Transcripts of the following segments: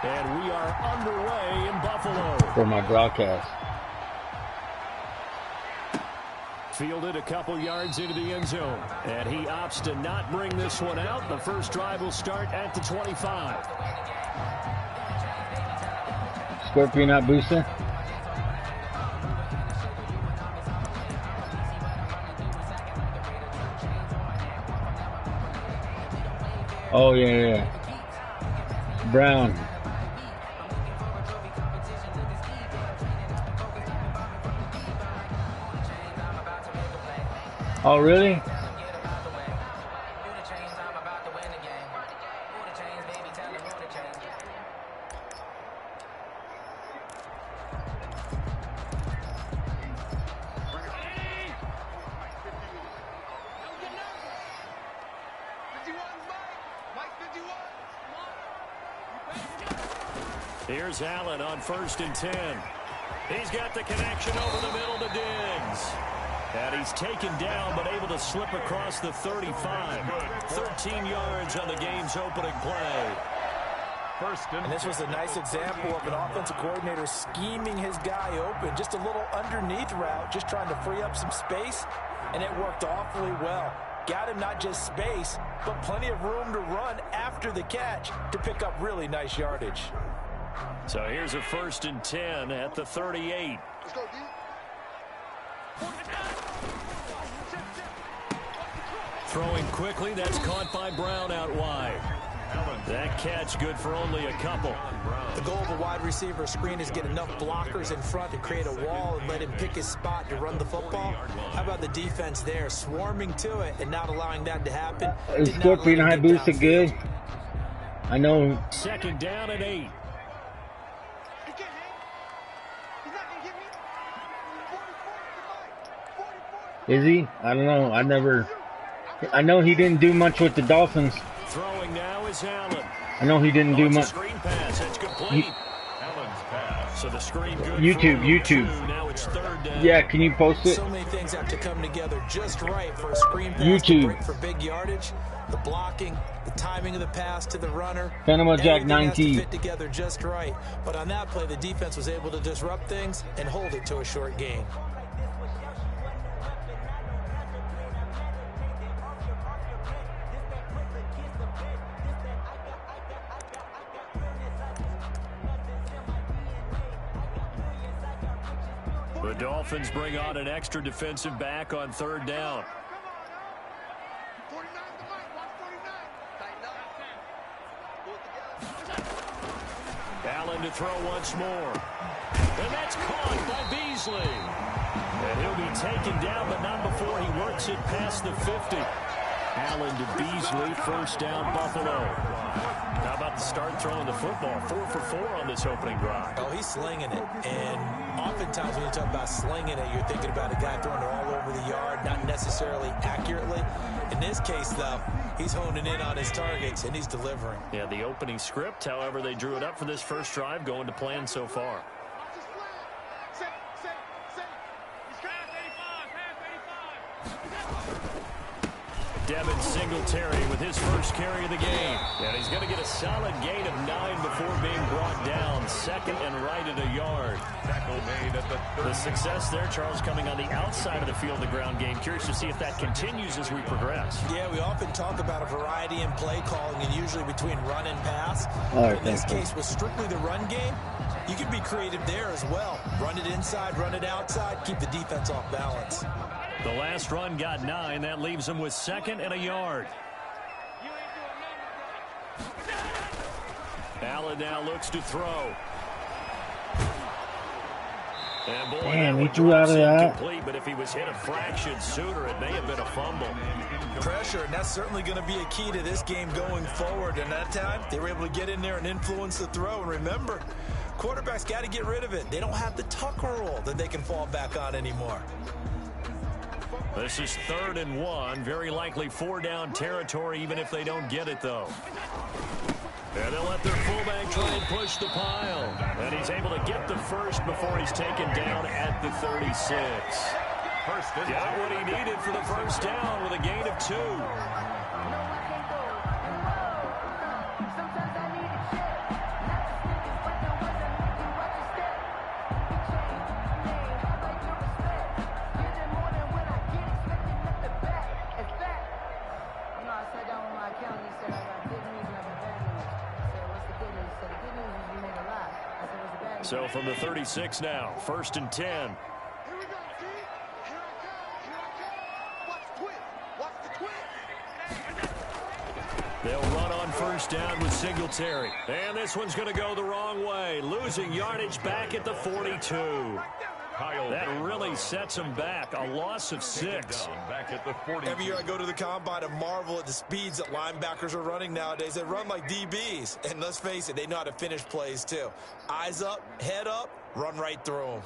And we are underway in Buffalo. For my broadcast. Fielded a couple yards into the end zone. And he opts to not bring this one out. The first drive will start at the 25. Scorpion out booster. Oh, yeah. Brown. Oh, really? Here's Allen on 1st and 10. He's got the connection over the middle to Diggs. And he's taken down, but able to slip across the 35. 13 yards on the game's opening play. And this was a nice example of an offensive coordinator scheming his guy open. Just a little underneath route, just trying to free up some space, and it worked awfully well. Got him not just space, but plenty of room to run after the catch to pick up really nice yardage. So here's a 1st and 10 at the 38. Let's go, D. Throwing quickly, that's caught by Brown out wide. That catch good for only a couple. The goal of a wide receiver screen is get enough blockers in front to create a wall and let him pick his spot to run the football. How about the defense there, swarming to it and not allowing that to happen? Scorpion high boost is good. I know. 2nd down and 8. Is he? I don't know. I know he didn't do much with the Dolphins. Throwing now is Allen. I know he didn't do much. Screen pass. That's complete. Allen's pass. So the screen good. YouTube. Now it's 3rd down. Yeah, can you post it? So many things have to come together just right for a screen pass to break for big yardage. The blocking, the timing of the pass to the runner. panamajack13's. Fit together just right. But on that play, the defense was able to disrupt things and hold it to a short gain. The Dolphins bring on an extra defensive back on 3rd down. Allen to throw once more. And that's caught by Beasley. And he'll be taken down, but not before he works it past the 50. Allen to Beasley, 1st down Buffalo. How about the start throwing the football? 4 for 4 on this opening drive. Oh, he's slinging it. And oftentimes when you talk about slinging it, you're thinking about a guy throwing it all over the yard, not necessarily accurately. In this case, though, he's honing in on his targets, and he's delivering. Yeah, the opening script, however, they drew it up for this first drive, going to plan so far. Devin Singletary with his first carry of the game. And he's going to get a solid gain of 9 before being brought down. 2nd and right at a yard. The success there, Charles, coming on the outside of the field, the ground game. Curious to see if that continues as we progress. Yeah, we often talk about a variety in play calling and usually between run and pass. Right, in this case, with strictly the run game, you can be creative there as well. Run it inside, run it outside, keep the defense off balance. The last run got 9. That leaves him with 2nd and a yard. Allen now looks to throw. And boy, damn, he threw out of that. But if he was hit a fraction sooner, it may have been a fumble. Pressure, and that's certainly going to be a key to this game going forward. And that time, they were able to get in there and influence the throw. And remember, quarterbacks got to get rid of it. They don't have the tuck rule that they can fall back on anymore. This is 3rd and 1. Very likely 4-down territory, even if they don't get it, though. And they'll let their fullback try and push the pile. And he's able to get the first before he's taken down at the 36. Got what he needed for the first down with a gain of 2. So from the 36 now, 1st and 10. They'll run on 1st down with Singletary. And this one's going to go the wrong way. Losing yardage back at the 42. That really sets them back. A loss of 6. Back at the 42. Every year I go to the combine and marvel at the speeds that linebackers are running nowadays. They run like DBs. And let's face it, they know how to finish plays too. Eyes up, head up, run right through them.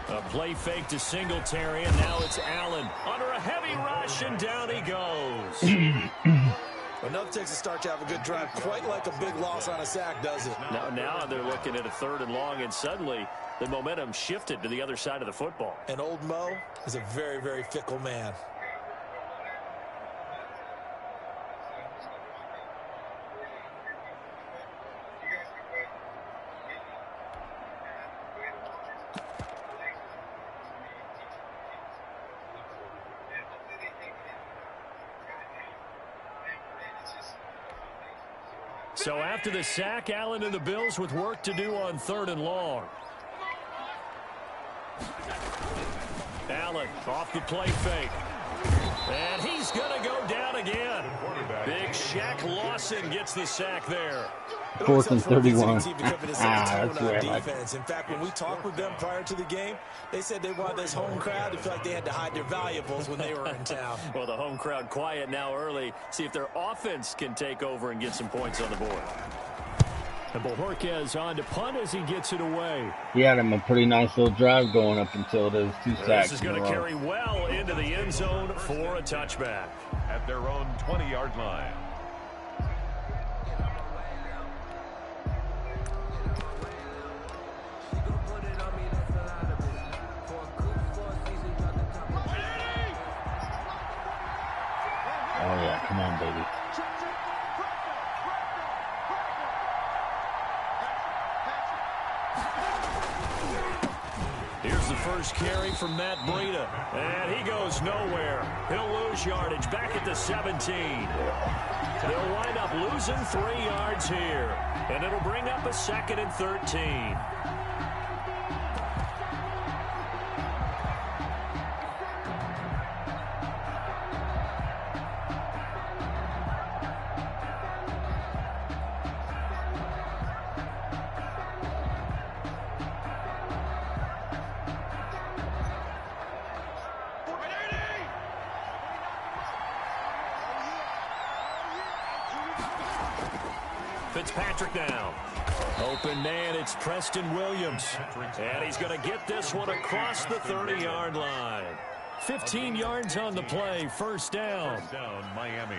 A play fake to Singletary, and now it's Allen under a heavy rush, and down he goes. Enough takes a start to have a good drive, quite like a big loss on a sack, does it? Now they're looking at a 3rd and long, and suddenly the momentum shifted to the other side of the football. And old Mo is a very, very fickle man. So after the sack, Allen and the Bills with work to do on 3rd and long. Allen off the play fake. And he's going to go down again. Big Shaq Lawson gets the sack there. 4th and 31. That's defense. In fact, when we talked with them prior to the game, they said they wanted this home crowd to feel like they had to hide their valuables when they were in town. Well, the home crowd quiet now early. See if their offense can take over and get some points on the board. And Bojorquez on to punt as he gets it away. He had him a pretty nice little drive going up until those 2 sacks. This is going to carry well into the end zone for a touchback. At their own 20-yard line. Oh, yeah. Come on, baby. Here's the first carry from Matt Breida. And he goes nowhere. He'll lose yardage back at the 17. They'll wind up losing 3 yards here. And it'll bring up a 2nd and 13. Fitzpatrick now. Open man, it's Preston Williams. And he's going to get this one across the 30-yard line. 15 yards on the play, 1st down. First down, Miami.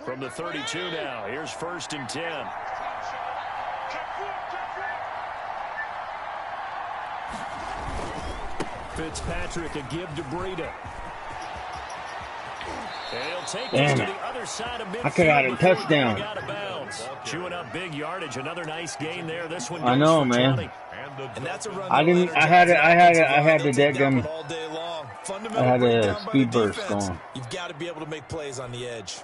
From the 32 now, here's 1st and 10. Fitzpatrick, a give to Breida. And he'll take this to the other side of midfield. I could have had a touchdown. Out of bounds. Chewing up big yardage. Another nice gain there. This one I know, man. 20. And that's a run. I had the dead gun. I had a speed burst going. You've got to be able to make plays on the edge.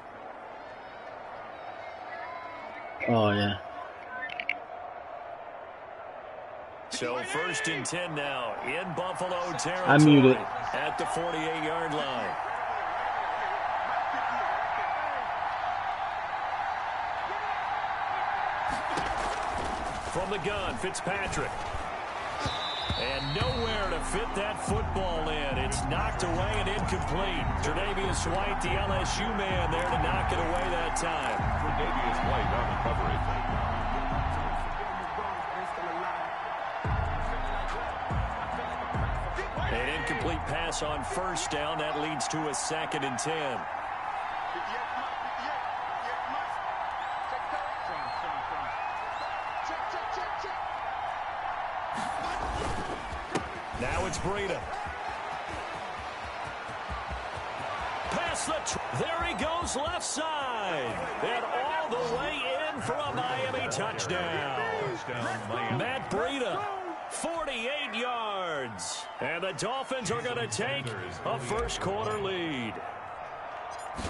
Oh, yeah. So 1st and 10 now in Buffalo territory. I muted. At the 48-yard line. From the gun, Fitzpatrick. And nowhere to fit that football in. It's knocked away and incomplete. Tre'Davious White, the LSU man, there to knock it away that time. Tre'Davious White on the coverage. An incomplete pass on 1st down. That leads to a 2nd and 10. Now it's Breida. Pass There he goes left side. And all the way in for a Miami touchdown. Matt Breida, 48 yards. And the Dolphins are going to take a first quarter lead.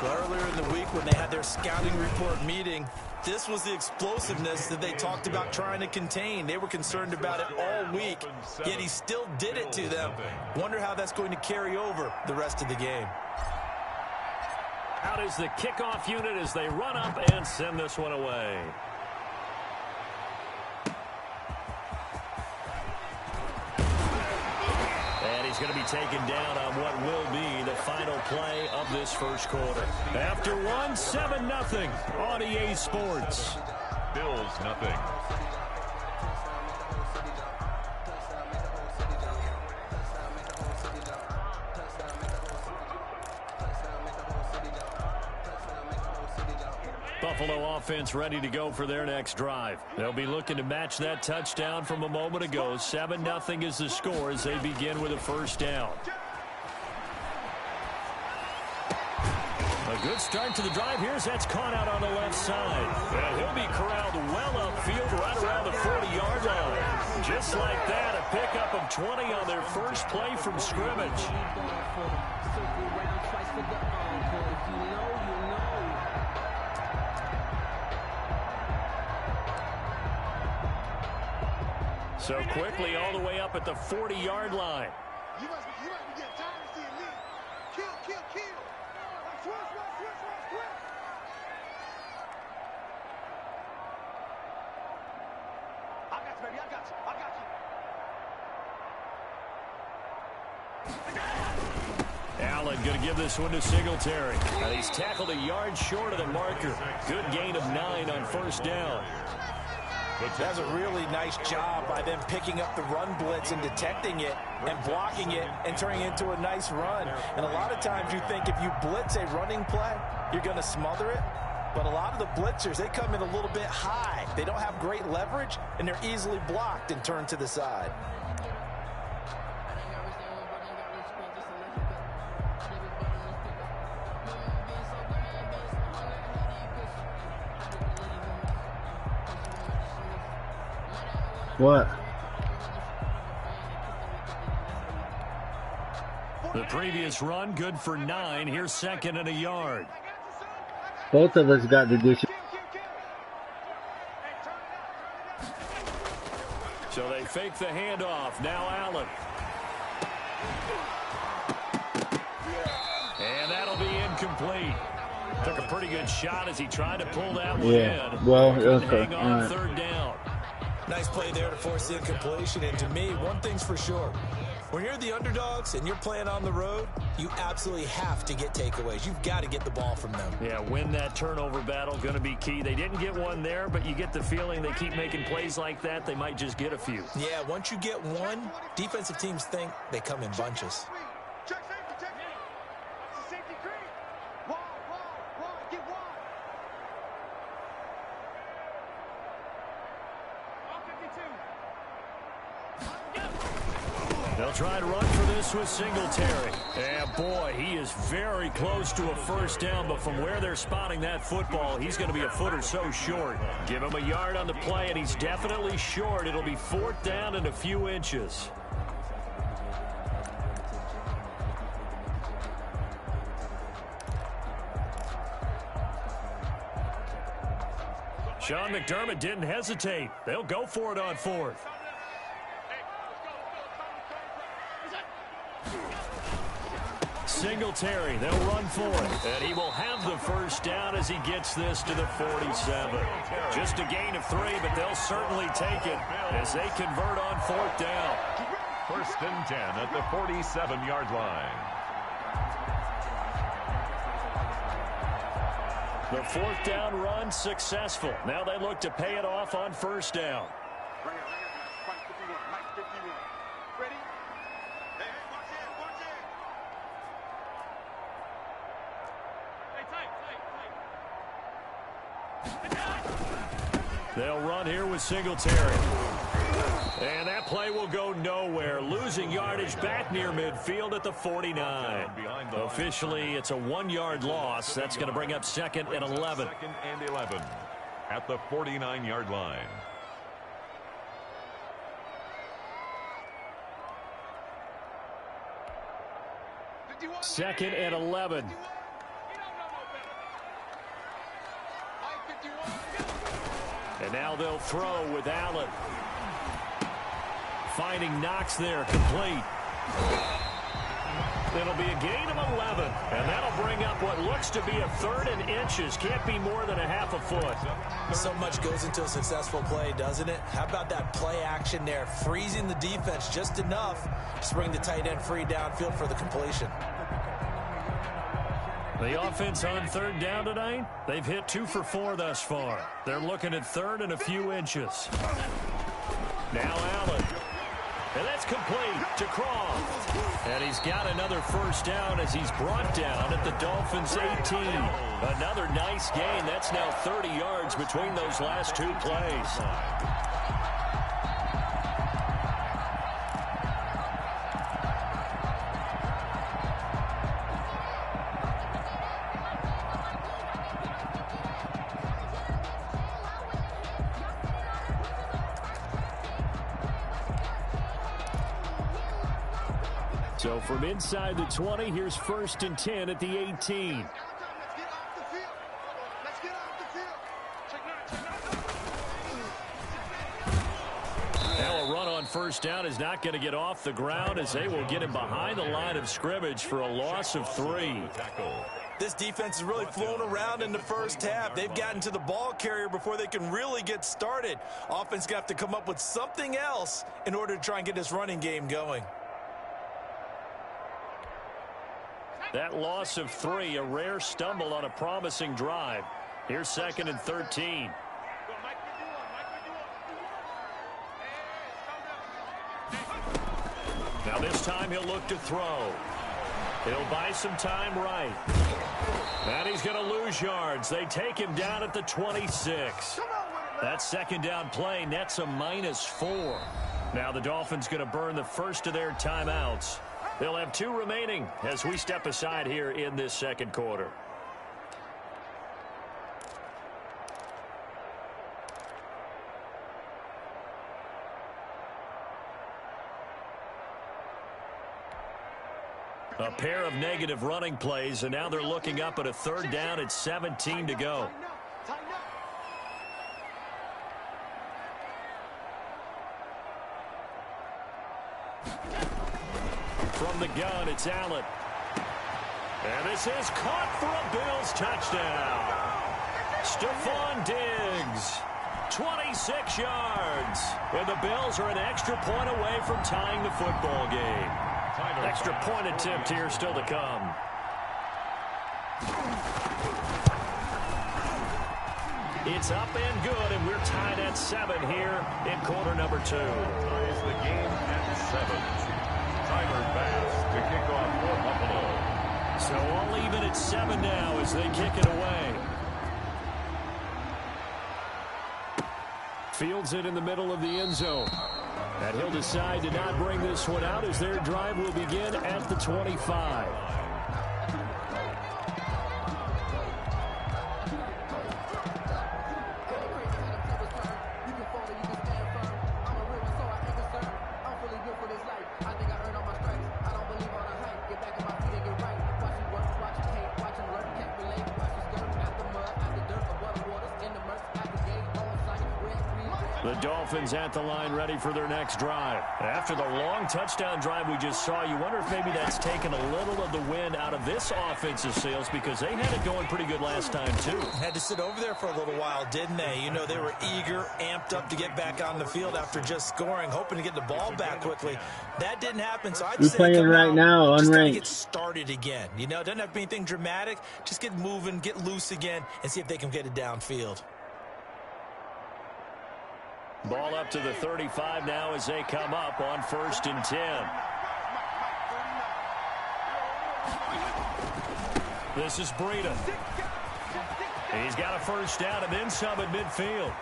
Earlier in the week when they had their scouting report meeting, this was the explosiveness that they talked about trying to contain. They were concerned about it all week, yet he still did it to them. Wonder how that's going to carry over the rest of the game. Out is the kickoff unit as they run up and send this one away. And he's going to be taken down on what will be the final play of this first quarter. After one, 7-0 on EA Sports. Bills, nothing. Buffalo offense ready to go for their next drive. They'll be looking to match that touchdown from a moment ago. 7-0 is the score as they begin with a first down. A good start to the drive. Here's that's caught out on the left side. And he'll be corralled well upfield right around the 40-yard line. Just like that, a pickup of 20 on their first play from scrimmage. So quickly all the way up at the 40-yard line. You must be getting tired of seeing me. Kill. Switch. I got you, baby. I got you. Allen going to give this one to Singletary. And he's tackled a yard short of the marker. Good gain of 9 on first down. That's a really nice job by them picking up the run blitz and detecting it and blocking it and turning it into a nice run. And a lot of times you think if you blitz a running play, you're going to smother it. But a lot of the blitzers, they come in a little bit high. They don't have great leverage, and they're easily blocked and turned to the side. What? The previous run, good for 9. Here's second and a yard. Both of us got to do shit. So they fake the handoff. Now Allen. And that'll be incomplete. Took a pretty good shot as he tried to pull that one in. Well, Couldn't okay. hang on third down. Nice play there to force the incompletion. And to me, one thing's for sure. When you're the underdogs and you're playing on the road, you absolutely have to get takeaways. You've got to get the ball from them. Yeah, win that turnover battle, going to be key. They didn't get one there, but you get the feeling they keep making plays like that, they might just get a few. Yeah, once you get one, defensive teams think they come in bunches. Check safety. It's a safety creep. Wide. Get wide. They'll try to run for this with Singletary. And boy, he is very close to a first down, but from where they're spotting that football, he's going to be a foot or so short. Give him a yard on the play, and he's definitely short. It'll be 4th down and a few inches. Sean McDermott didn't hesitate. They'll go for it on 4th. Singletary, they'll run for it, and he will have the first down as he gets this to the 47. Just a gain of 3, but they'll certainly take it as they convert on 4th down. 1st and 10 at the 47-yard line. The 4th down run successful. Now they look to pay it off on 1st down. They'll run here with Singletary. And that play will go nowhere, losing yardage back near midfield at the 49. Officially, it's a 1-yard loss. That's going to bring up 2nd and 11. 2nd and 11 at the 49-yard line. Second and 11. And now they'll throw with Allen. Finding Knox there, complete. It'll be a gain of 11, and that'll bring up what looks to be a 3rd and inches. Can't be more than a half a foot. So much goes into a successful play, doesn't it? How about that play action there, freezing the defense just enough to bring the tight end free downfield for the completion. The offense on 3rd down tonight, they've hit 2 for 4 thus far. They're looking at 3rd and a few inches. Now Allen. And that's complete to Croft. And he's got another 1st down as he's brought down at the Dolphins' 18. Another nice gain. That's now 30 yards between those last 2 plays. So from inside the 20, here's 1st and 10 at the 18. Now a run on 1st down is not going to get off the ground as they will get him behind the line of scrimmage for a loss of 3. This defense is really flown around in the 1st half. They've gotten to the ball carrier before they can really get started. Offense got to have to come up with something else in order to try and get this running game going. That loss of 3, a rare stumble on a promising drive. Here's 2nd and 13. Now this time he'll look to throw. He'll buy some time right. And he's going to lose yards. They take him down at the 26. That 2nd down play nets a -4. Now the Dolphins going to burn the first of their timeouts. They'll have 2 remaining as we step aside here in this 2nd quarter. A pair of negative running plays, and now they're looking up at a 3rd down at 17 to go. From the gun, it's Allen. And this is caught for a Bills touchdown. Stephon Diggs, 26 yards. And the Bills are an extra point away from tying the football game. Extra point attempt here still to come. It's up and good, and we're tied at 7 here in quarter number 2. Ties the game at 7. Tyler Bass to kick off for Buffalo. So all even at 7 now as they kick it away. Fields it in the middle of the end zone. And he'll decide to not bring this one out as their drive will begin at the 25. The Dolphins at the line ready for their next drive. After the long touchdown drive we just saw, you wonder if maybe that's taken a little of the wind out of this offensive sails because they had it going pretty good last time too. Had to sit over there for a little while, didn't they? You know, they were eager, amped up to get back on the field after just scoring, hoping to get the ball back quickly. That didn't happen, so I'd say playing right now, just gotta unranked. get started again. You know, it doesn't have to be anything dramatic. Just get moving, get loose again, and see if they can get it downfield. Ball up to the 35 now as they come up on 1st and 10. This is Breida. He's got a 1st down and then some at midfield.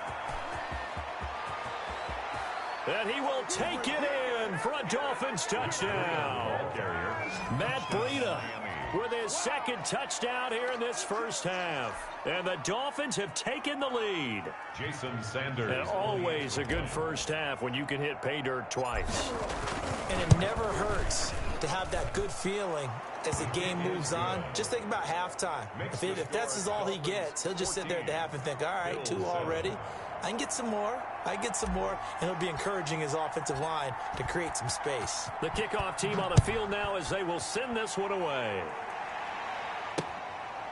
And he will take it in for a Dolphins touchdown. Matt Breida with his second touchdown here in this first half. And the Dolphins have taken the lead. Jason Sanders. And always a good first half when you can hit pay dirt twice. And it never hurts to have that good feeling as the game moves on. Just think about halftime. If that's all he gets, he'll just sit there at the half and think, all right, 2 already. I can get some more. I get some more. And he'll be encouraging his offensive line to create some space. The kickoff team on the field now as they will send this one away.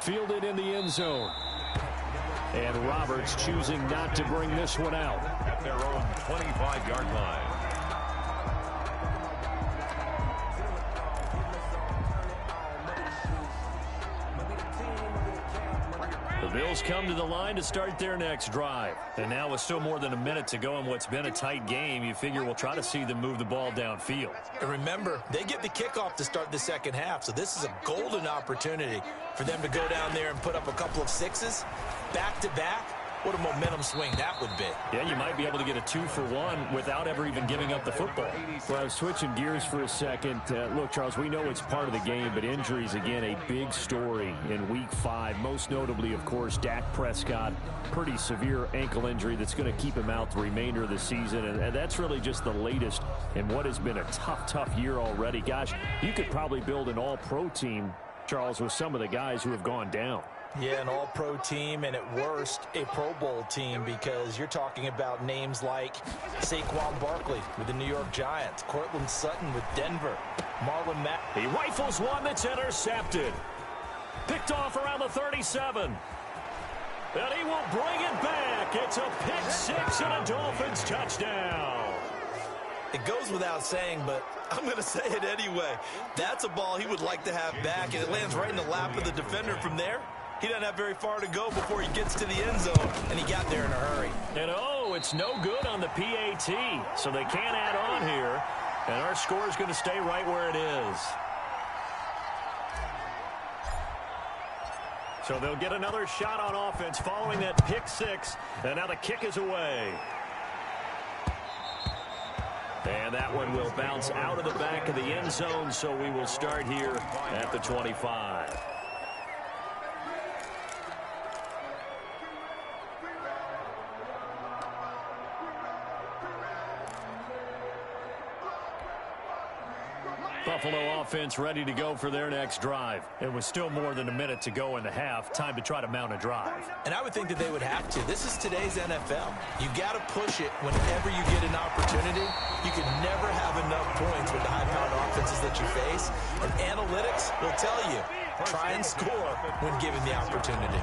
Fielded in the end zone. And Roberts choosing not to bring this one out. At their own 25-yard line. The Bills come to the line to start their next drive. And now with still more than a minute to go in what's been a tight game, you figure we'll try to see them move the ball downfield. And remember, they get the kickoff to start the second half, so this is a golden opportunity for them to go down there and put up a couple of sixes back-to-back. What a momentum swing that would be. Yeah, you might be able to get a 2-for-1 without ever even giving up the football. Well, I'm switching gears for a second. Look, Charles, we know it's part of the game, but injuries, again, a big story in Week 5. Most notably, of course, Dak Prescott. Pretty severe ankle injury that's going to keep him out the remainder of the season. And that's really just the latest in what has been a tough year already. Gosh, you could probably build an all-pro team, Charles, with some of the guys who have gone down. Yeah, an all-pro team, and at worst, a Pro Bowl team, because you're talking about names like Saquon Barkley with the New York Giants, Cortland Sutton with Denver, Marlon Mack. He rifles one that's intercepted. Picked off around the 37. And he will bring it back. It's a pick six and a Dolphins touchdown. It goes without saying, but I'm going to say it anyway. That's a ball he would like to have back, and it lands right in the lap of the defender from there. He doesn't have very far to go before he gets to the end zone, and he got there in a hurry. And oh, it's no good on the PAT, so they can't add on here, and our score is going to stay right where it is. So they'll get another shot on offense following that pick six, and now the kick is away. And that one will bounce out of the back of the end zone, so we will start here at the 25. Buffalo offense ready to go for their next drive. It was still more than a minute to go in the half. Time to try to mount a drive. And I would think that they would have to. This is today's NFL. You got to push it whenever you get an opportunity. You can never have enough points with the high-powered offenses that you face. And analytics will tell you, try and score when given the opportunity.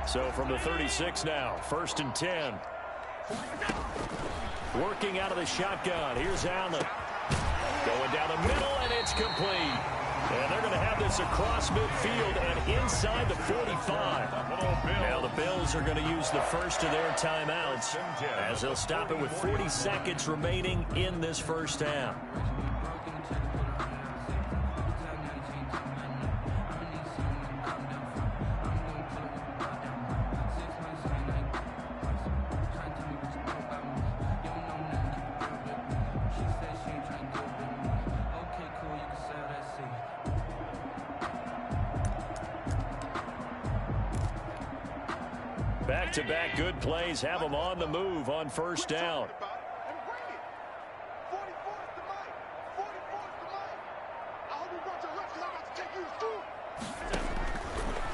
So from the 36 now, 1st and 10. Working out of the shotgun. Here's Allen. Going down the middle, and it's complete. And they're going to have this across midfield and inside the 45. Now the Bills are going to use the first of their timeouts as they'll stop it with 40 seconds remaining in this first half. Back-to-back good plays have them on the move on first down.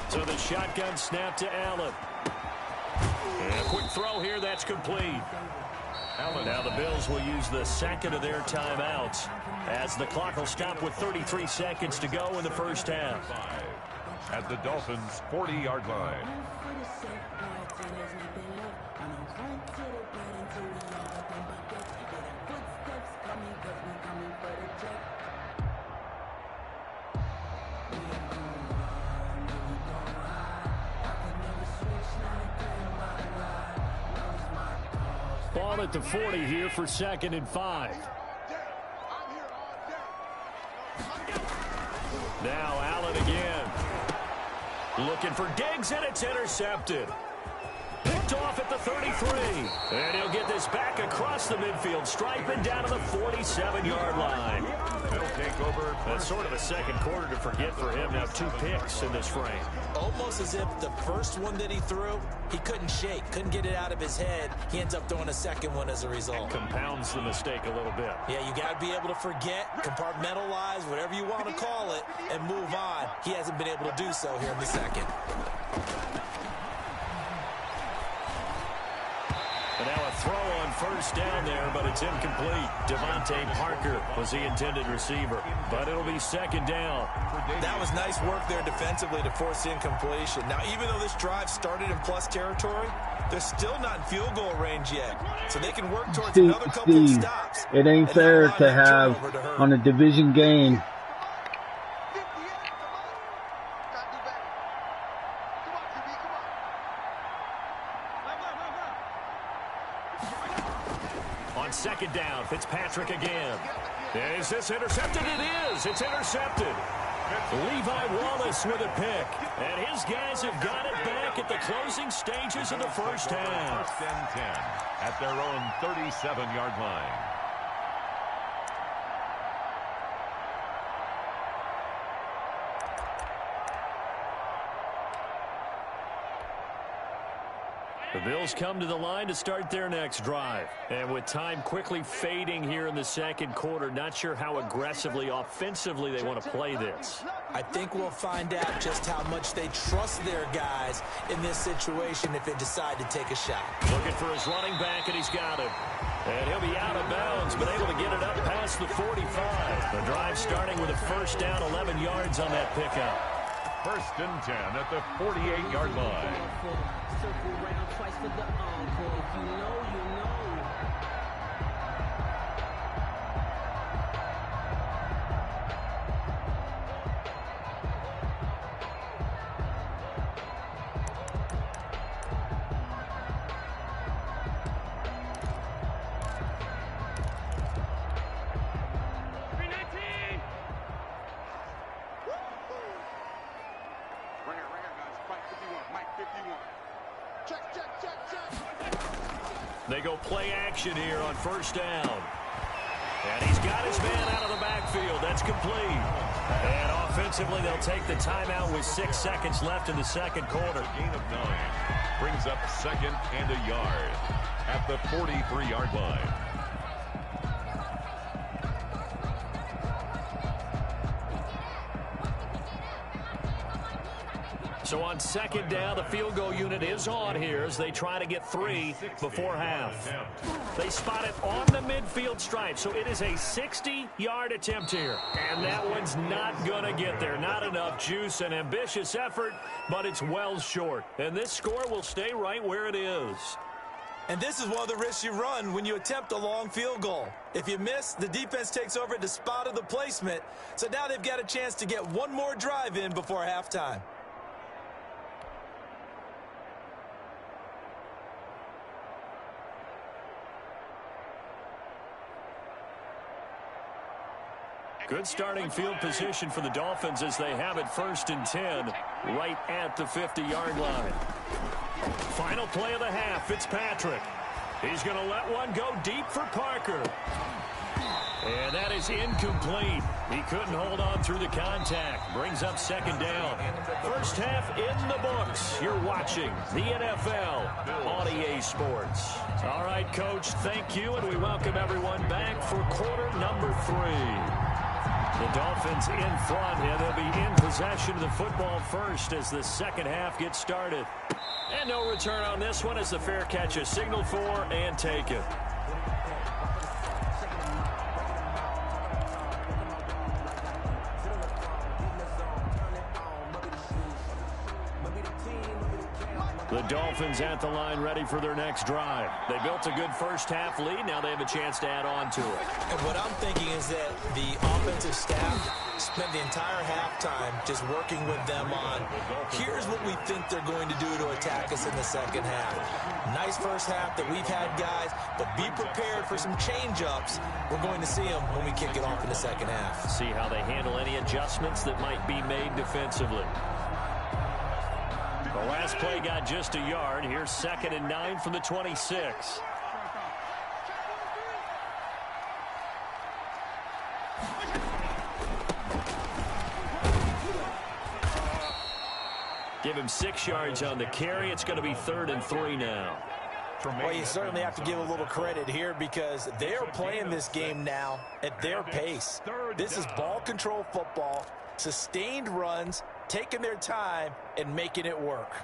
So the shotgun snap to Allen. And a quick throw here, that's complete. Now the Bills will use the second of their timeouts as the clock will stop with 33 seconds to go in the first half. At the Dolphins' 40-yard line. Ball at the 40 here for 2nd and 5. Now Allen again. Looking for Diggs, and it's intercepted. Picked off at the 33. And he'll get this back across the midfield stripe and down to the 47-yard line. He'll take over. That's sort of a second quarter to forget for him. Now 2 picks in this frame. Almost as if the first one that he threw, he couldn't shake, couldn't get it out of his head. He ends up throwing a second one as a result. Compounds the mistake a little bit. Yeah, you got to be able to forget, compartmentalize, whatever you want to call it, and move on. He hasn't been able to do so here in the second. And now a throw on first down there, but it's incomplete. Devontae Parker was the intended receiver, but it'll be second down. That was nice work there defensively to force incompletion. Now, even though this drive started in plus territory, they're still not in field goal range yet. So they can work towards another couple of stops. It ain't fair to have on a division game. On second down, Fitzpatrick again. Is this intercepted? It is. It's intercepted. Levi Wallace with a pick. And his guys have got it back at the closing stages of the first half. First and 10 at their own 37-yard line. The Bills come to the line to start their next drive. And with time quickly fading here in the second quarter, not sure how aggressively, offensively they want to play this. I think we'll find out just how much they trust their guys in this situation if they decide to take a shot. Looking for his running back, and he's got him. And he'll be out of bounds, but able to get it up past the 45. The drive starting with a first down, 11 yards on that pickup. First and 10 at the 48-yard line. Circle round twice for the encore. If you know, you know. They go play action here on first down. And he's got his man out of the backfield. That's complete. And offensively, they'll take the timeout with 6 seconds left in the second quarter. Gain of 9 brings up second and a yard at the 43-yard line. So on second down, the field goal unit is on here as they try to get 3 before half. They spot it on the midfield stripe, so it is a 60-yard attempt here. And that one's not going to get there. Not enough juice, an ambitious effort, but it's well short. And this score will stay right where it is. And this is one of the risks you run when you attempt a long field goal. If you miss, the defense takes over at the spot of the placement. So now they've got a chance to get one more drive in before halftime. Good starting field position for the Dolphins as they have it first and 10 right at the 50-yard line. Final play of the half, Fitzpatrick. He's going to let one go deep for Parker. And that is incomplete. He couldn't hold on through the contact. Brings up second down. First half in the books. You're watching the NFL on EA Sports. All right, Coach, thank you, and we welcome everyone back for quarter number 3. The Dolphins in front, and they'll be in possession of the football first as the second half gets started. And no return on this one as the fair catch is signaled for and taken. The Dolphins at the line ready for their next drive. They built a good first-half lead. Now they have a chance to add on to it. And what I'm thinking is that the offensive staff spent the entire halftime just working with them on, here's what we think they're going to do to attack us in the second half. Nice first half that we've had, guys, but be prepared for some change-ups. We're going to see them when we kick it off in the second half. See how they handle any adjustments that might be made defensively. The last play got just a yard. Here's 2nd and 9 from the 26. Give him 6 yards on the carry. It's going to be 3rd and 3 now. Well, you certainly have to give a little credit here because they are playing this game now at their pace. This is ball control football, sustained runs, taking their time and making it work.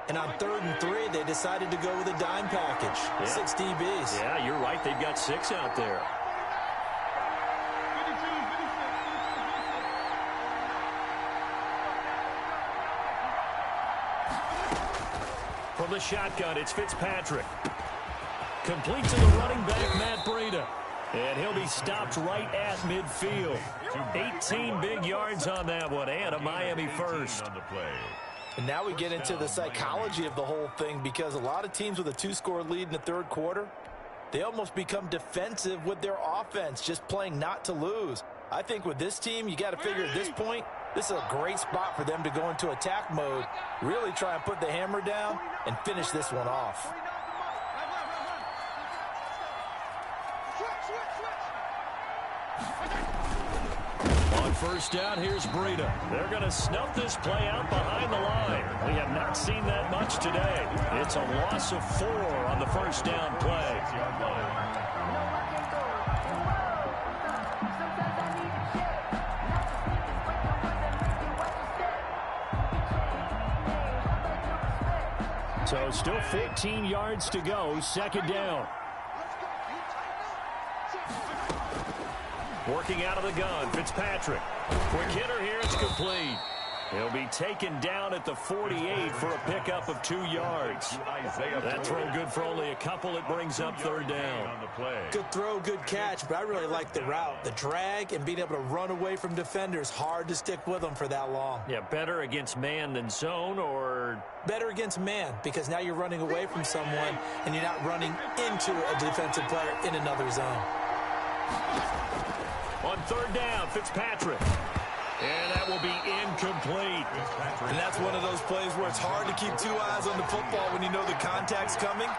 And on 3rd and 3, they decided to go with a dime package. Yeah. 6 DBs. Yeah, you're right. They've got 6 out there. From the shotgun, it's Fitzpatrick. Complete to the running back, Matt Breida. And he'll be stopped right at midfield. 18 big yards on that one, and a Miami first. On the play. And now we get into the psychology of the whole thing because a lot of teams with a 2-score lead in the third quarter, they almost become defensive with their offense, just playing not to lose. I think with this team, you got to figure at this point, this is a great spot for them to go into attack mode, really try and put the hammer down and finish this one off. On first down, here's Breida. They're going to snuff this play out behind the line. We have not seen that much today. It's a loss of 4 on the first down play. So still 14 yards to go, 2nd down. Working out of the gun, Fitzpatrick. Quick hitter here, it's complete. He'll be taken down at the 48 for a pickup of 2 yards. That throw good for only a couple. It brings up 3rd down. Good throw, good catch, but I really like the route. The drag and being able to run away from defenders, hard to stick with them for that long. Yeah, better against man than zone, or? Better against man, because now you're running away from someone and you're not running into a defensive player in another zone. On 3rd down, Fitzpatrick. And that will be incomplete. And that's one of those plays where it's hard to keep 2 eyes on the football when you know the contact's coming,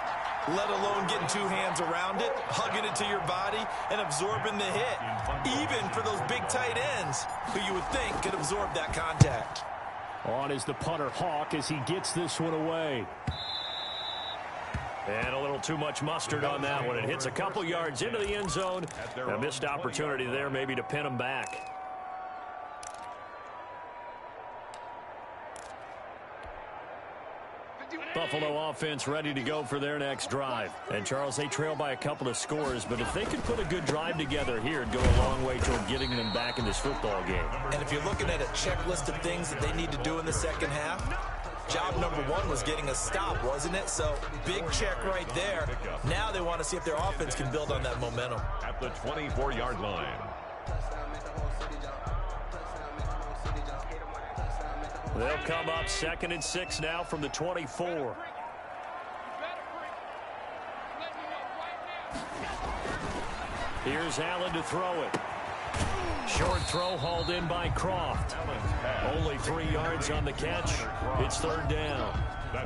let alone getting 2 hands around it, hugging it to your body, and absorbing the hit. Even for those big tight ends who you would think could absorb that contact. On is the punter, Hawk, as he gets this one away. And a little too much mustard on that one. It hits a couple yards into the end zone. A missed opportunity there maybe to pin him back. Buffalo offense ready to go for their next drive. And, Charles, they trail by a couple of scores, but if they could put a good drive together here, it'd go a long way toward getting them back in this football game. And if you're looking at a checklist of things that they need to do in the second half, job number 1 was getting a stop, wasn't it? So, big check right there. Now they want to see if their offense can build on that momentum. At the 24-yard line. They'll come up 2nd and 6 now from the 24. Here's Allen to throw it. Short throw hauled in by Croft. Only 3 yards on the catch. It's 3rd down.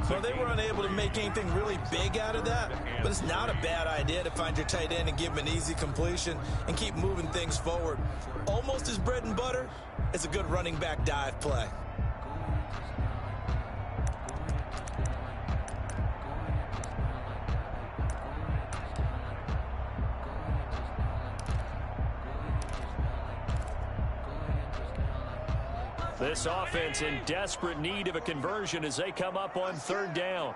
Well, they were unable to make anything really big out of that, but it's not a bad idea to find your tight end and give him an easy completion and keep moving things forward. Almost as bread and butter as a good running back dive play. This offense in desperate need of a conversion as they come up on 3rd down.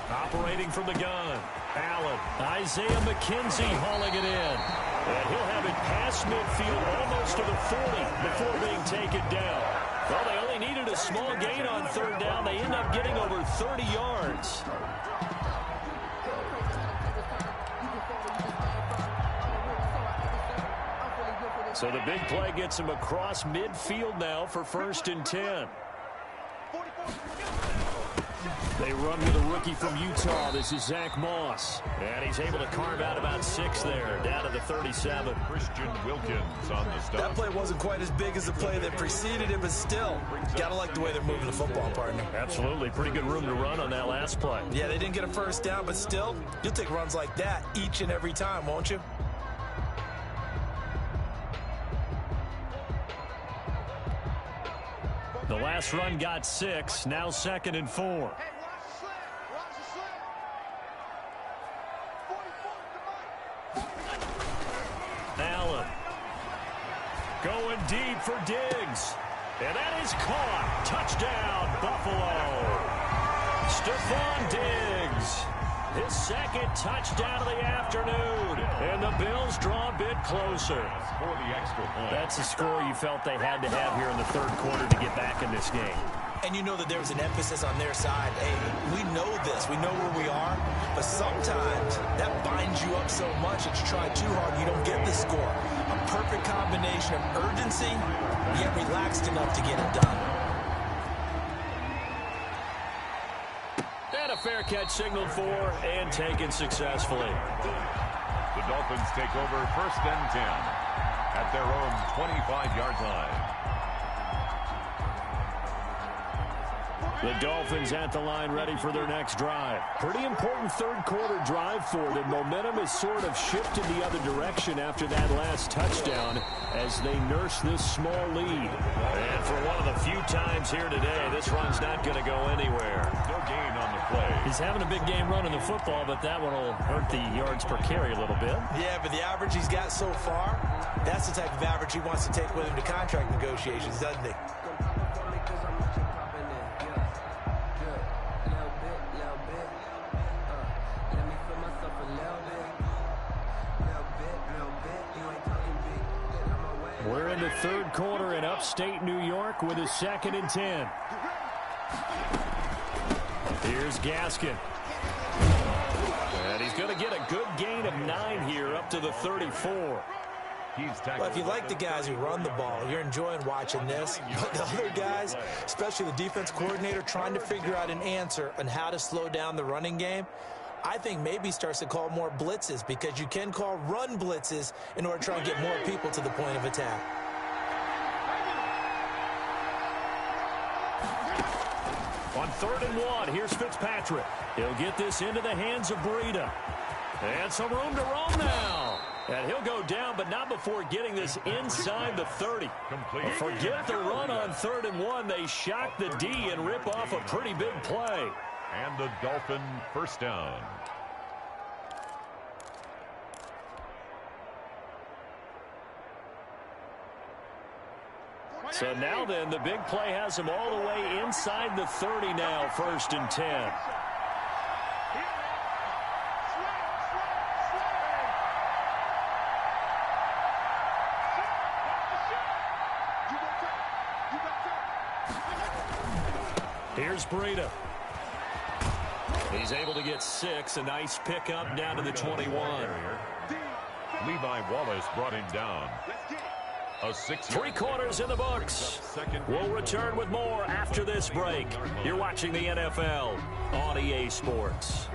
Operating from the gun. Allen. Isaiah McKenzie hauling it in. And he'll have it past midfield almost to the 40 before being taken down. Well, they only needed a small gain on third down. They end up getting over 30 yards. So the big play gets him across midfield now for 1st and 10. They run with a rookie from Utah. This is Zach Moss. And he's able to carve out about 6 there, down to the 37. Christian Wilkins on the stop. That play wasn't quite as big as the play that preceded it, but still, got to like the way they're moving the football, partner. Absolutely. Pretty good room to run on that last play. Yeah, they didn't get a first down, but still, you'll take runs like that each and every time, won't you? The last run got 6. Now 2nd and 4. Hey, watch the slip. Watch the slip. 44, Allen. Going deep for Diggs. And that is caught. Touchdown, Buffalo. Stephon Diggs. His 2nd touchdown of the afternoon. And the Bills draw a bit closer. For the extra point. That's a score you felt they had to have here in the 3rd quarter to get back in this game. And you know that there was an emphasis on their side. Hey, we know this. We know where we are. But sometimes that binds you up so much that you try too hard and you don't get the score. A perfect combination of urgency, yet relaxed enough to get it done. And a fair catch signaled for and taken successfully. The Dolphins take over 1st and 10 at their own 25-yard line. The Dolphins at the line ready for their next drive. Pretty important 3rd quarter drive for them. Momentum has sort of shifted the other direction after that last touchdown as they nurse this small lead. And for one of the few times here today, this run's not going to go anywhere. No gain on the play. He's having a big game running the football, but that one will hurt the yards per carry a little bit. Yeah, but the average he's got so far, that's the type of average he wants to take with him to contract negotiations, doesn't he? We're in the 3rd quarter in upstate New York with a 2nd and 10. Here's Gaskin. And he's going to get a good gain of 9 here up to the 34. Well, if you like the guys who run the ball, you're enjoying watching this. But the other guys, especially the defense coordinator, trying to figure out an answer on how to slow down the running game, I think maybe starts to call more blitzes because you can call run blitzes in order to try and get more people to the point of attack. On 3rd and 1, here's Fitzpatrick. He'll get this into the hands of Breida. And some room to roam now. And he'll go down, but not before getting this inside the 30. Forget the run on 3rd and 1. They shock the D and rip off a pretty big play. And the Dolphin 1st down. So now then, the big play has him all the way inside the 30 now, 1st and 10. Here's Breida. He's able to get 6. A nice pickup down to the 21. Levi Wallace brought him down. A 6. 3 quarters in the books. We'll return with more after this break. You're watching the NFL on EA Sports.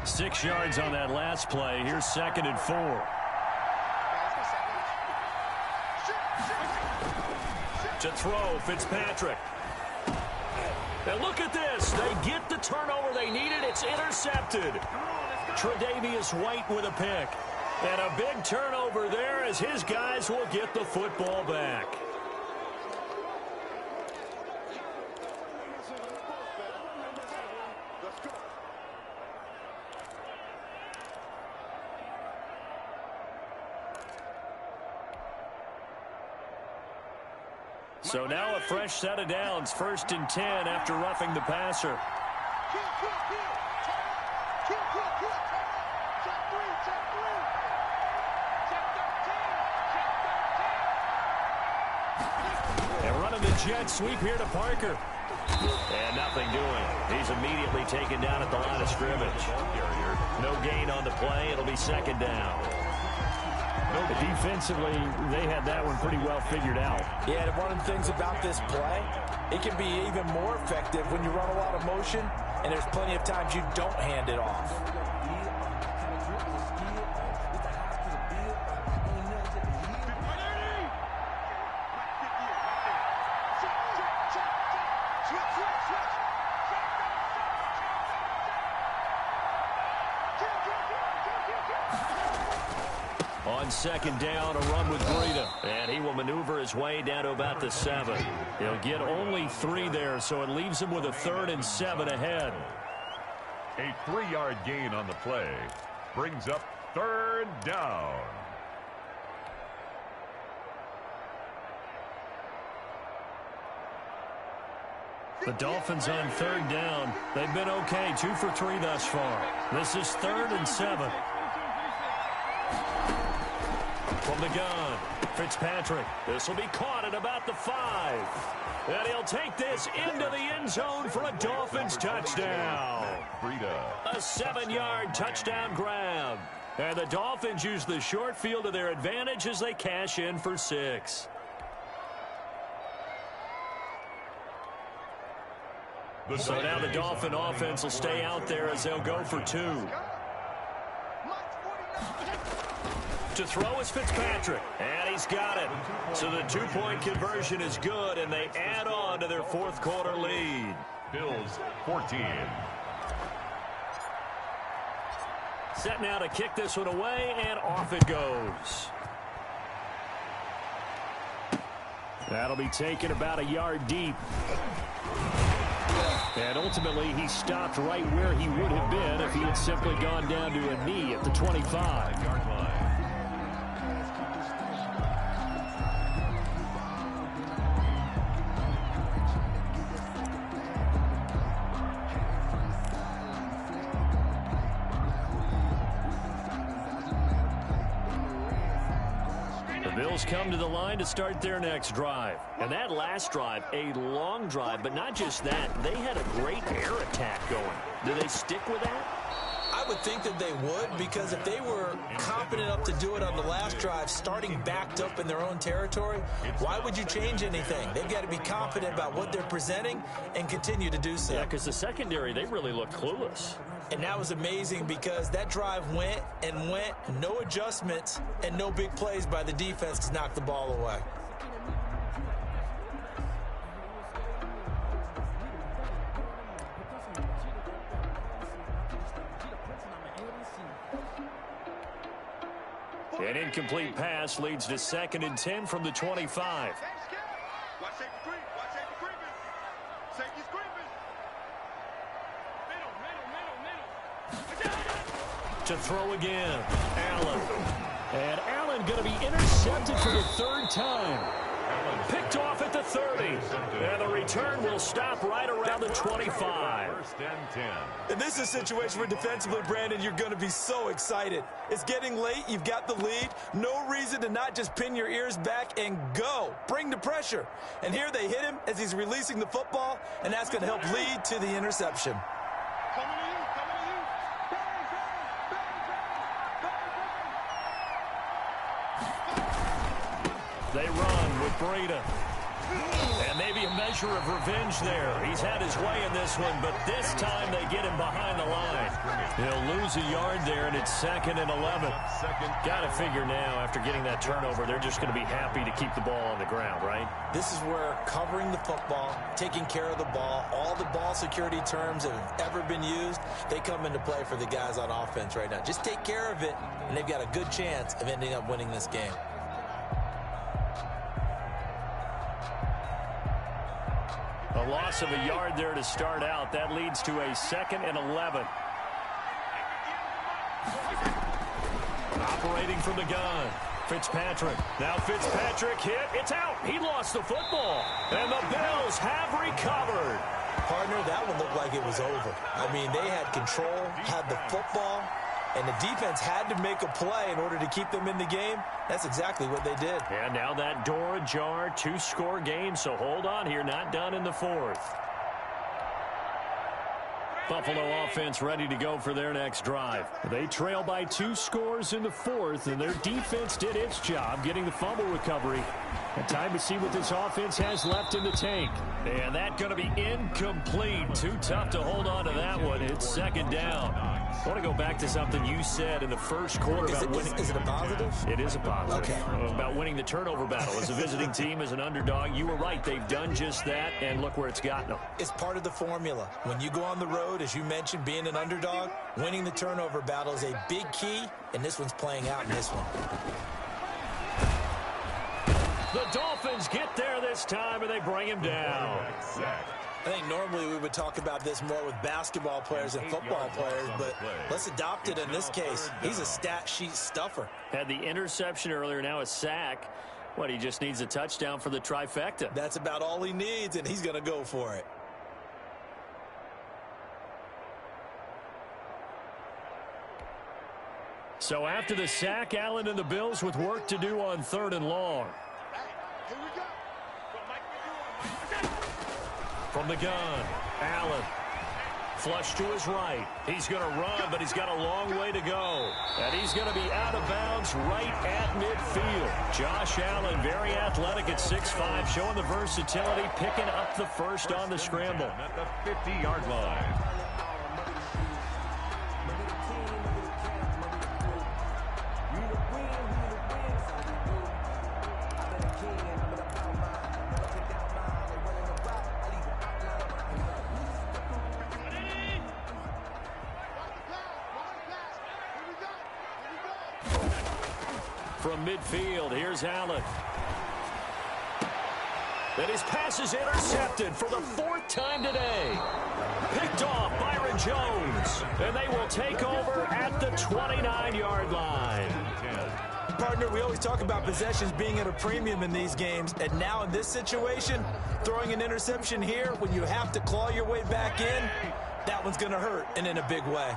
Six yards on that last play. Here's 2nd and 4. To throw, Fitzpatrick. And look at this. They get the turnover they needed. It's intercepted. Tre'Davious White with a pick. And a big turnover there as his guys will get the football back. So now a fresh set of downs, 1st and 10 after roughing the passer. And running the jet sweep here to Parker. And nothing doing. He's immediately taken down at the line of scrimmage. No gain on the play. It'll be 2nd down. Defensively, they had that one pretty well figured out. Yeah, and one of the things about this play, it can be even more effective when you run a lot of motion, and there's plenty of times you don't hand it off. On 2nd down, a run with Breida. And he will maneuver his way down to about the 7. He'll get only 3 there, so it leaves him with a 3rd and 7 ahead. A 3-yard gain on the play brings up 3rd down. The Dolphins on 3rd down. They've been okay, 2 for 3 thus far. This is 3rd and 7. From the gun, Fitzpatrick. This will be caught at about the 5. And he'll take this into the end zone for a Dolphins touchdown. A 7-yard touchdown grab. And the Dolphins use the short field to their advantage as they cash in for 6. So now the Dolphin offense will stay out there as they'll go for 2. To throw is Fitzpatrick, and he's got it. So the 2-point conversion is good, and they add on to their 4th quarter lead. Bills 14. Set now to kick this one away, and off it goes. That'll be taken about a yard deep. And ultimately, he stopped right where he would have been if he had simply gone down to a knee at the 25-yard line. Bills come to the line to start their next drive. And that last drive, a long drive, but not just that. They had a great air attack going. Do they stick with that? I would think that they would, because if they were confident enough to do it on the last drive, starting backed up in their own territory, why would you change anything? They've got to be confident about what they're presenting and continue to do so. Yeah, because the secondary, they really looked clueless. And that was amazing because that drive went and went, no adjustments, and no big plays by the defense to knock the ball away. An incomplete pass leads to 2nd and 10 from the 25. Watch safety creep. Watch safety creeping. Safety's creeping. Middle. To throw again, Allen. And Allen going to be intercepted for the 3rd time. Picked off at the 30. And the return will stop right around the 25. 1st and 10. And this is a situation where defensively, Brandon, you're going to be so excited. It's getting late. You've got the lead. No reason to not just pin your ears back and go. Bring the pressure. And here they hit him as he's releasing the football, and that's going to help lead to the interception. Coming to you. Coming to you. They run with Breida. And maybe a measure of revenge there. He's had his way in this one, but this time they get him behind the line. He'll lose a yard there, and it's 2nd and 11. Got to figure now, after getting that turnover, they're just going to be happy to keep the ball on the ground, right? This is where covering the football, taking care of the ball, all the ball security terms that have ever been used, they come into play for the guys on offense right now. Just take care of it, and they've got a good chance of ending up winning this game. A loss of a yard there to start out. That leads to a 2nd and 11. Operating from the gun. Fitzpatrick. Now Fitzpatrick hit. It's out. He lost the football. And the Bills have recovered. Partner, that one looked like it was over. I mean, they had control, had the football, and the defense had to make a play in order to keep them in the game. That's exactly what they did. And now that door ajar, 2-score game, so hold on here, not done in the fourth. Buffalo offense ready to go for their next drive. They trail by 2 scores in the fourth, and their defense did its job getting the fumble recovery. And time to see what this offense has left in the tank. And that's going to be incomplete. Too tough to hold on to that one. It's second down. I want to go back to something you said in the first quarter about winning. Is it a positive? It is a positive. Okay. About winning the turnover battle. As a visiting team, as an underdog, you were right. They've done just that, and look where it's gotten them. It's part of the formula. When you go on the road, as you mentioned, being an underdog, winning the turnover battle is a big key, and this one's playing out in this one. The Dolphins get there this time, and they bring him down. I think normally we would talk about this more with basketball players and football players, but let's adopt it in this case. He's a stat sheet stuffer. Had the interception earlier, now a sack. What, he just needs a touchdown for the trifecta. That's about all he needs, and he's going to go for it. So after the sack, Allen and the Bills with work to do on 3rd and long. Here we go. From the gun, Allen. Flush to his right. He's going to run, but he's got a long way to go. And he's going to be out of bounds right at midfield. Josh Allen, very athletic at 6'5", showing the versatility, picking up the first on the scramble. At the 50-yard line. From midfield, here's Allen. And his pass is intercepted for the 4th time today. Picked off Byron Jones. And they will take over at the 29-yard line. Partner, we always talk about possessions being at a premium in these games, and now in this situation, throwing an interception here when you have to claw your way back in, that one's going to hurt, and in a big way.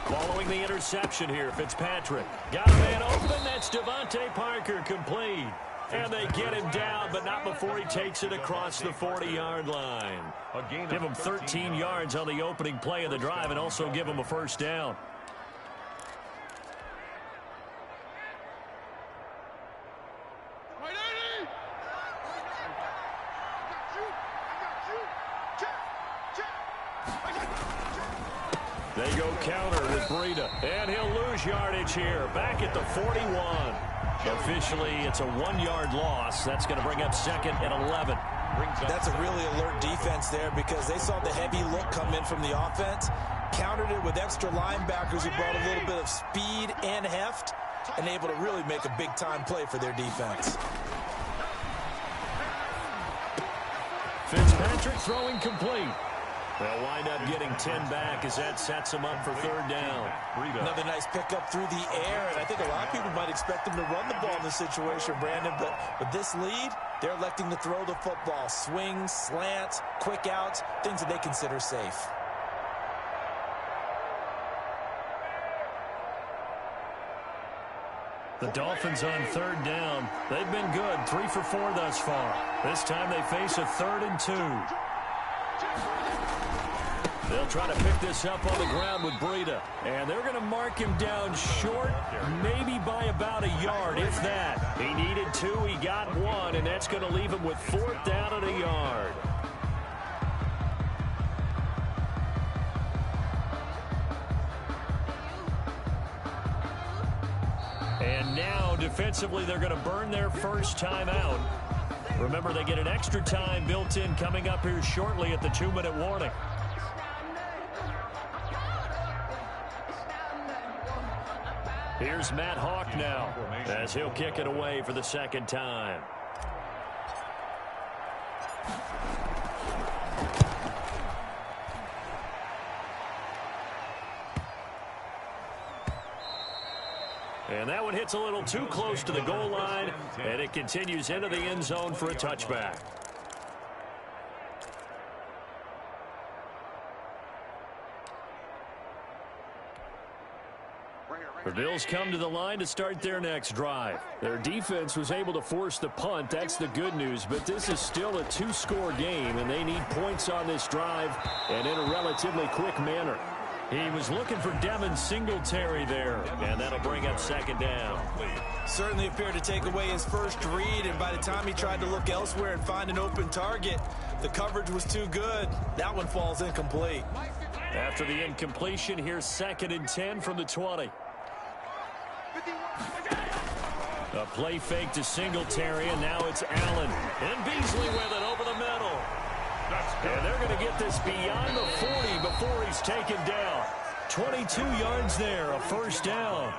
Following the interception here, Fitzpatrick. Got a man open, that's Devontae Parker, complete. And they get him down, but not before he takes it across the 40-yard line. Give him 13 yards on the opening play of the drive and also give him a first down. They go counter with Breida, and he'll lose yardage here, back at the 41. Officially, it's a 1-yard loss. That's going to bring up 2nd and 11. That's a really alert defense there because they saw the heavy look come in from the offense, countered it with extra linebackers who brought a little bit of speed and heft, and able to really make a big-time play for their defense. Fitzpatrick throwing complete. They'll wind up getting 10 back as that sets them up for 3rd down. Another nice pickup through the air, and I think a lot of people might expect them to run the ball in this situation, Brandon, but with this lead, they're electing to throw the football. Swings, slants, quick outs, things that they consider safe. The Dolphins on 3rd down. They've been good, 3 for 4 thus far. This time they face a 3rd and 2. They'll try to pick this up on the ground with Breida. And they're going to mark him down short, maybe by about a yard, if that. He needed 2, he got 1, and that's going to leave him with 4th down at a yard. And now, defensively, they're going to burn their first time out. Remember, they get an extra time built in coming up here shortly at the 2-minute warning. Here's Matt Hawk now as he'll kick it away for the 2nd time. And that one hits a little too close to the goal line, and it continues into the end zone for a touchback. The Bills come to the line to start their next drive. Their defense was able to force the punt. That's the good news. But this is still a two-score game, and they need points on this drive and in a relatively quick manner. He was looking for Devin Singletary there, and that'll bring up second down. Certainly appeared to take away his first read, and by the time he tried to look elsewhere and find an open target, the coverage was too good. That one falls incomplete. After the incompletion, here's 2nd and 10 from the 20. A play fake to Singletary, and now it's Allen. And Beasley with it over the middle. And they're going to get this beyond the 40 before he's taken down. 22 yards there, a first down.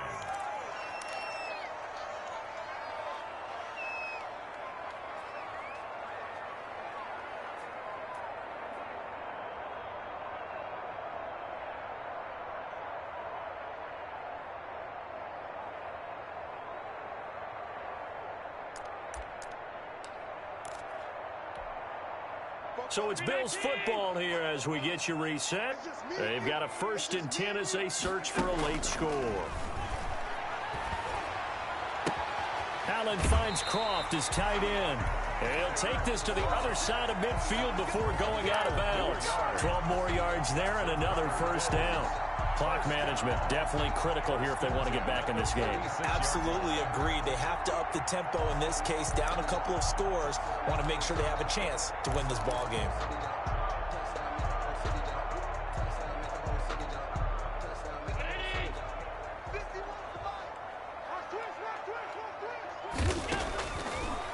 So it's Bills football here as we get you reset. They've got a 1st and 10 as they search for a late score. Allen finds Croft as tight end. He'll take this to the other side of midfield before going out of bounds. 12 more yards there and another first down. Clock management definitely critical here if they want to get back in this game. Absolutely agreed. They have to up the tempo in this case, down a couple of scores. Want to make sure they have a chance to win this ball game.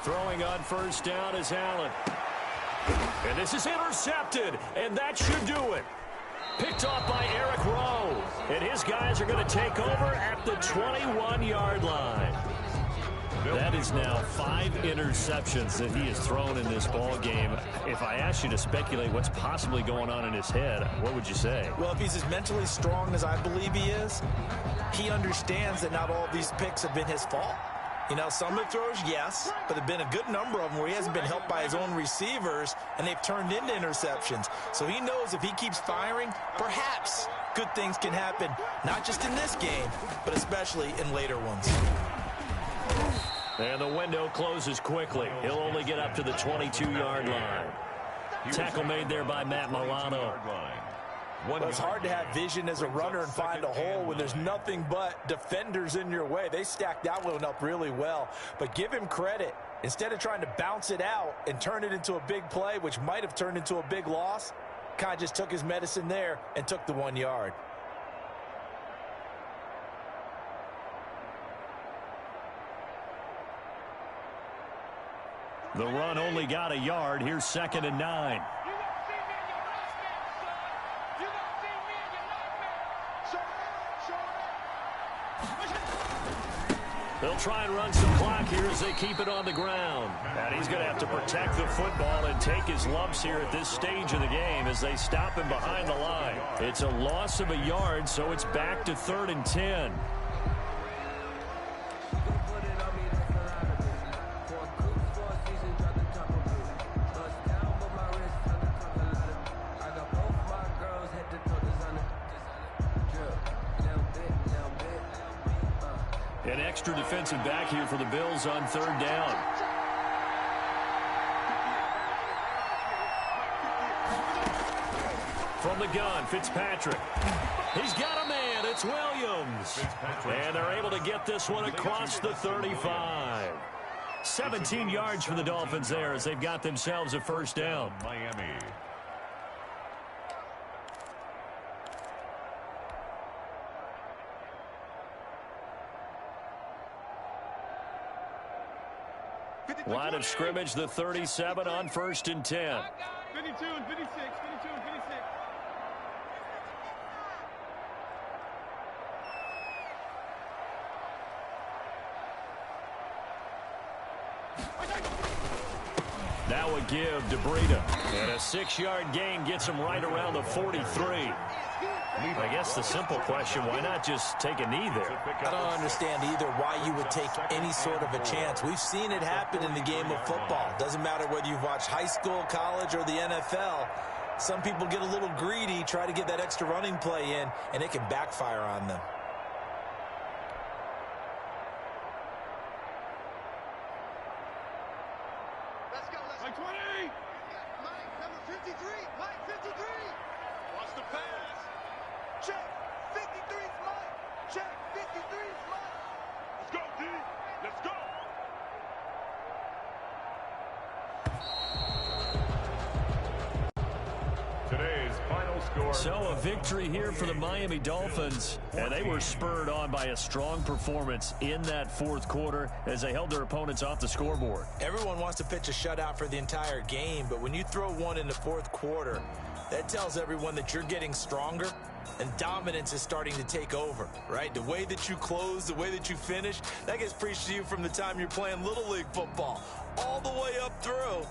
Throwing on first down is Allen. And this is intercepted, and that should do it. Picked off by Eric Rowe. And his guys are going to take over at the 21-yard line. That is now 5 interceptions that he has thrown in this ball game. If I asked you to speculate what's possibly going on in his head, what would you say? Well, if he's as mentally strong as I believe he is, he understands that not all of these picks have been his fault. You know, some of the throws, yes, but there have been a good number of them where he hasn't been helped by his own receivers, and they've turned into interceptions. So he knows if he keeps firing, perhaps good things can happen, not just in this game, but especially in later ones. And the window closes quickly. He'll only get up to the 22-yard line. Tackle made there by Matt Milano. Well, it's hard to have vision as a runner and find a hole when there's nothing but defenders in your way. They stacked that one up really well. But give him credit. Instead of trying to bounce it out and turn it into a big play, which might have turned into a big loss, kind of just took his medicine there and took the 1 yard. The run only got a yard. Here's 2nd and 9. They'll try and run some clock here as they keep it on the ground. And he's going to have to protect the football and take his lumps here at this stage of the game as they stop him behind the line. It's a loss of a yard, so it's back to 3rd and 10. An extra defensive back here for the Bills on 3rd down. From the gun, Fitzpatrick. He's got a man. It's Williams. And they're able to get this one across the 35. 17 yards for the Dolphins there as they've got themselves a first down. Miami. Line of scrimmage, the 37 on 1st and 10. 52 and 56, 52 and 56. That would give DeBreda. And a 6-yard gain gets him right around the 43. I guess the simple question, why not just take a knee there? I don't understand either why you would take any sort of a chance. We've seen it happen in the game of football. Doesn't matter whether you've watched high school, college, or the NFL. Some people get a little greedy, try to get that extra running play in, and it can backfire on them. Let's go, let's go. Like 20. Mike, number 53. Mike, 53. Wants to pass. Check. 53's Mike. Check. 53's Mike. Let's go, D. Let's go. Today's final score. So a victory here for the Miami Dolphins, and they were spurred on by a strong performance in that fourth quarter as they held their opponents off the scoreboard. Everyone wants to pitch a shutout for the entire game, but when you throw one in the fourth quarter, that tells everyone that you're getting stronger and dominance is starting to take over, right? The way that you close, the way that you finish, that gets preached to you from the time you're playing Little League football all the way up through.